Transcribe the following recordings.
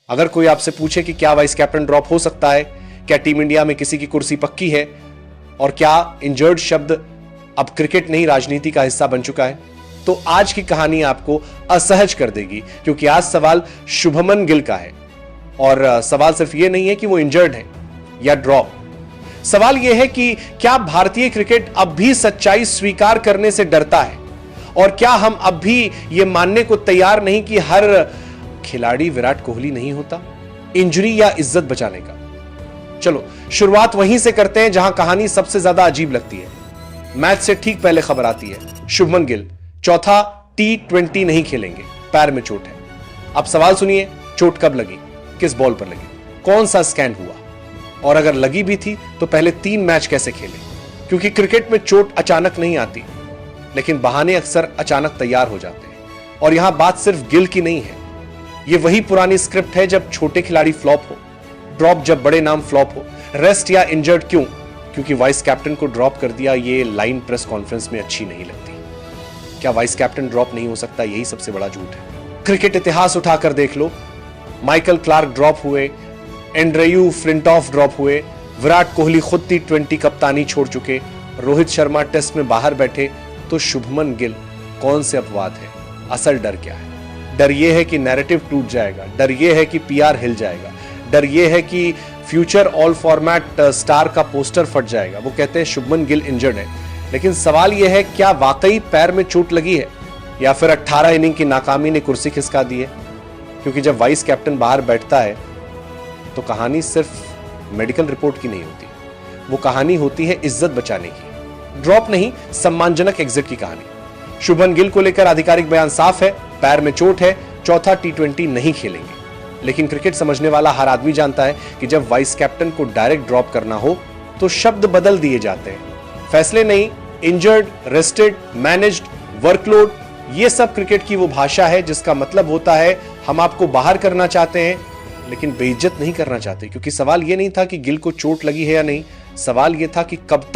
अगर कोई आपसे पूछे कि क्या वाइस कैप्टन ड्रॉप हो सकता है, क्या टीम इंडिया में किसी की कुर्सी पक्की है, और क्या इंजर्ड शब्द अब क्रिकेट नहीं राजनीति का हिस्सा बन चुका है, तो आज की कहानी आपको असहज कर देगी, क्योंकि आज सवाल शुभमन गिल का है। और सवाल सिर्फ यह नहीं है कि वो इंजर्ड है या ड्रॉप, सवाल यह है कि क्या भारतीय क्रिकेट अब भी सच्चाई स्वीकार करने से डरता है, और क्या हम अब भी यह मानने को तैयार नहीं कि हर खिलाड़ी विराट कोहली नहीं होता, इंजरी या इज्जत बचाने का। चलो शुरुआत वहीं से करते हैं जहां कहानी सबसे ज्यादा अजीब लगती है। मैच से ठीक पहले खबर आती है, शुभमन गिल चौथा T20 नहीं खेलेंगे, पैर में चोट है। अब सवाल सुनिए, चोट कब लगी, किस बॉल पर लगी, कौन सा स्कैन हुआ, और अगर लगी भी थी तो पहले 3 मैच कैसे खेले। क्योंकि क्रिकेट में चोट अचानक नहीं आती, लेकिन बहाने अक्सर अचानक तैयार हो जाते हैं। और यहां बात सिर्फ गिल की नहीं है, यह वही पुरानी स्क्रिप्ट है जब छोटे खिलाड़ी फ्लॉप हो, ड्रॉप जब बड़े नाम फ्लॉप हो, रेस्ट या इंजर्ड क्यों, क्योंकि वाइस कैप्टन को ड्रॉप कर दिया, ये लाइन प्रेस कॉन्फ्रेंस में अच्छी नहीं लगती। क्या वाइस कैप्टन ड्रॉप नहीं हो सकता, यही सबसे बड़ा झूठ है। क्रिकेट इतिहास उठाकर देख लो, माइकल क्लार्क ड्रॉप हुए, एंड्रेयू फ्लिंटॉफ ड्रॉप हुए, विराट कोहली खुद T20 कप्तानी छोड़ चुके, रोहित शर्मा टेस्ट में बाहर बैठे, तो शुभमन गिल कौन से अपवाद है। असल डर क्या है? डर यह है कि नैरेटिव टूट जाएगा, डर यह है कि PR हिल जाएगा, डर यह है कि फ्यूचर ऑल फॉर्मेट स्टार का पोस्टर फट जाएगा। वो कहते हैं शुभमन गिल इंजर्ड है, लेकिन सवाल यह है क्या वाकई पैर में चोट लगी है, या फिर 18 इनिंग की नाकामी ने कुर्सी खिसका दी है। क्योंकि जब वाइस कैप्टन बाहर बैठता है तो कहानी सिर्फ मेडिकल रिपोर्ट की नहीं होती, वो कहानी होती है इज्जत बचाने की। ड्रॉप नहीं, सम्मानजनक एग्जिट की कहानी। शुभमन गिल को लेकर आधिकारिक बयान साफ है, पैर में चोट है, चौथा T20 नहीं खेलेंगे। लेकिन क्रिकेट समझने वाला हर आदमी जानता है कि जब वाइस कैप्टन को डायरेक्ट ड्रॉप करना हो तो शब्द बदल दिए जाते हैं, फैसले नहीं। इंजर्ड, रेस्टेड, मैनेज्ड, वर्कलोड, ये सब क्रिकेट की वो भाषा है जिसका मतलब होता है हम आपको बाहर करना चाहते हैं लेकिन बेइज्जत नहीं करना चाहते। क्योंकि सवाल ये नहीं था कि गिल को चोट लगी है या नहीं, सवाल ये था कि कब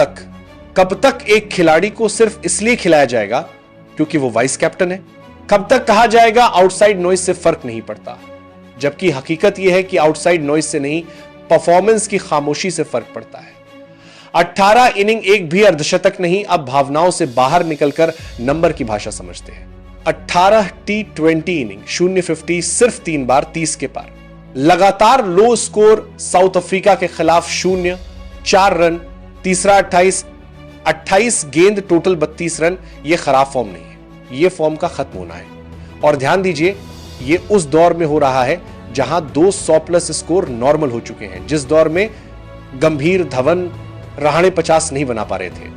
तक एक खिलाड़ी को सिर्फ इसलिए खिलाया जाएगा क्योंकि वो वाइस कैप्टन है। कब तक कहा जाएगा आउटसाइड नॉइज से फर्क नहीं पड़ता, जबकि हकीकत यह है कि आउटसाइड नॉइज से नहीं, परफॉर्मेंस की खामोशी से फर्क पड़ता है। 18 इनिंग एक भी अर्धशतक नहीं, अब भावनाओं से बाहर निकलकर नंबर की भाषा समझते हैं। 18 T20 इनिंग, 0-50 सिर्फ 3 बार 30 के पार, लगातार लो स्कोर साउथ अफ्रीका के खिलाफ 0, 4 रन, तीसरा 28 गेंद, टोटल 32 रन। यह खराब फॉर्म नहीं है, यह फॉर्म का खत्म होना है। और ध्यान दीजिए, यह उस दौर में हो रहा है जहां 2 100+ स्कोर नॉर्मल हो चुके हैं, जिस दौर में गंभीर, धवन, रहाणे 50 नहीं बना पा रहे थे।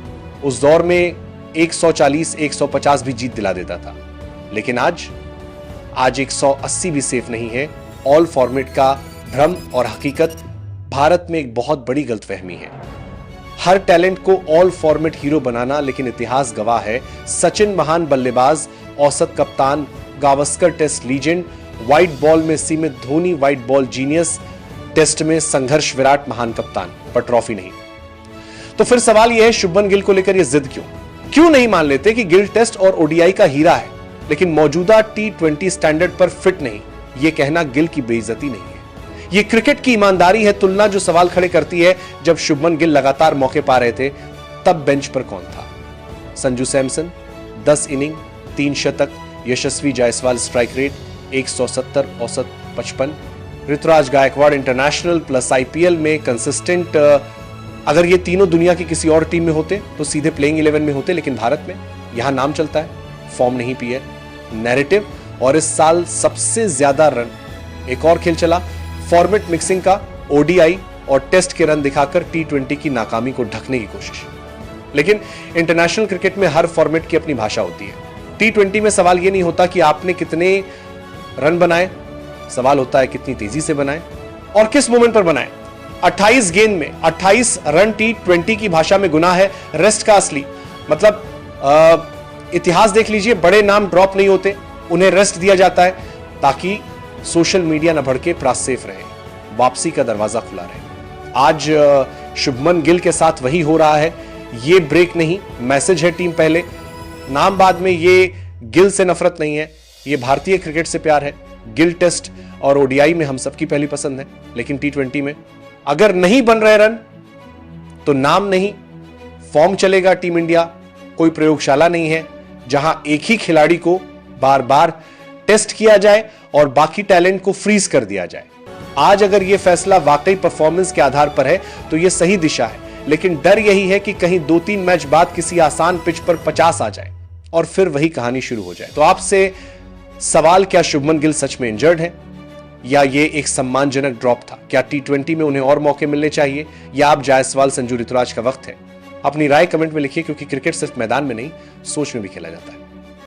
उस दौर में 140, 150 भी जीत दिला देता था। लेकिन आज 180 भी सेफ नहीं है। ऑल फॉर्मेट का भ्रम और हकीकत भारत में एक बहुत बड़ी गलतफहमी है। हर टैलेंट को ऑल फॉर्मेट हीरो बनाना, लेकिन इतिहास गवाह है सचिन महान बल्लेबाज, औसत कप्तान, Gavaskar test legend, white ball में सीमित Dhoni white ball genius, test में संघर्ष विराट महान कप्तान, पर ट्रॉफी नहीं। तो फिर सवाल यह है, शुभमन गिल को लेकर यह जिद क्यों नहीं मान लेते कि गिल टेस्ट और ODI का हीरा है लेकिन मौजूदा T20 स्टैंडर्ड पर फिट नहीं। यह कहना गिल की बेइज्जती नहीं है, यह क्रिकेट की ईमानदारी है। तुलना जो सवाल खड़े करती है, जब शुभमन गिल लगातार मौके पा रहे थे तब बेंच पर कौन था? संजू सैमसन 10 इनिंग 3 शतक, यशस्वी जायसवाल स्ट्राइक रेट 170, औसत 55, Ruturaj Gaikwad international plus IPL में कंसिस्टेंट। अगर ये तीनों दुनिया की किसी और टीम में होते तो सीधे प्लेइंग 11 में होते, लेकिन भारत में यहां नाम चलता है, फॉर्म नहीं पी है, नैरेटिव। और इस साल सबसे ज्यादा रन, एक और खेल चला फॉर्मेट मिक्सिंग का, ODI और टेस्ट के रन दिखाकर T20 की नाकामी को ढकने की कोशिश। लेकिन इंटरनेशनल क्रिकेट में हर फॉर्मेट की अपनी भाषा होती है। T20 में सवाल यह नहीं होता कि आपने कितने रन बनाए, सवाल होता है कितनी तेजी से बनाए और किस मोमेंट पर बनाए। 28 गेंद में 28 रन T20 की भाषा में गुना है, रेस्ट का असली मतलब इतिहास देख लीजिए, बड़े नाम ड्रॉप नहीं होते, उन्हें रेस्ट दिया जाता है ताकि सोशल मीडिया न भड़के, प्रास सेफ रहे, वापसी का दरवाजा खुला रहे। आज शुभमन गिल के साथ वही हो रहा है। ये ब्रेक नहीं, मैसेज है टीम पहले, नाम बाद में। ये गिल से नफरत नहीं है, ये भारतीय क्रिकेट से प्यार है। गिल टेस्ट और ओडीआई में हम सबकी पहली पसंद है, लेकिन टी20 में अगर नहीं बन रहे रन तो नाम नहीं, फॉर्म चलेगा टीम इंडिया, कोई प्रयोगशाला नहीं है जहां एक ही खिलाड़ी को बार बार टेस्ट किया जाए और बाकी टैलेंट को फ्रीज कर दिया जाए। आज अगर यह फैसला वाकई परफॉर्मेंस के आधार पर है तो यह सही दिशा है, लेकिन डर यही है कि कहीं 2-3 मैच बाद किसी आसान पिच पर 50 आ जाए और फिर वही कहानी शुरू हो जाए। तो आपसे सवाल, क्या शुभमन गिल सच में इंजर्ड है या ये एक सम्मानजनक ड्रॉप था? क्या टी20 में उन्हें और मौके मिलने चाहिए या अब जायसवाल, संजू, ऋतुराज का वक्त है? अपनी राय कमेंट में लिखिए, क्योंकि क्रिकेट सिर्फ मैदान में नहीं, सोच में भी खेला जाता है।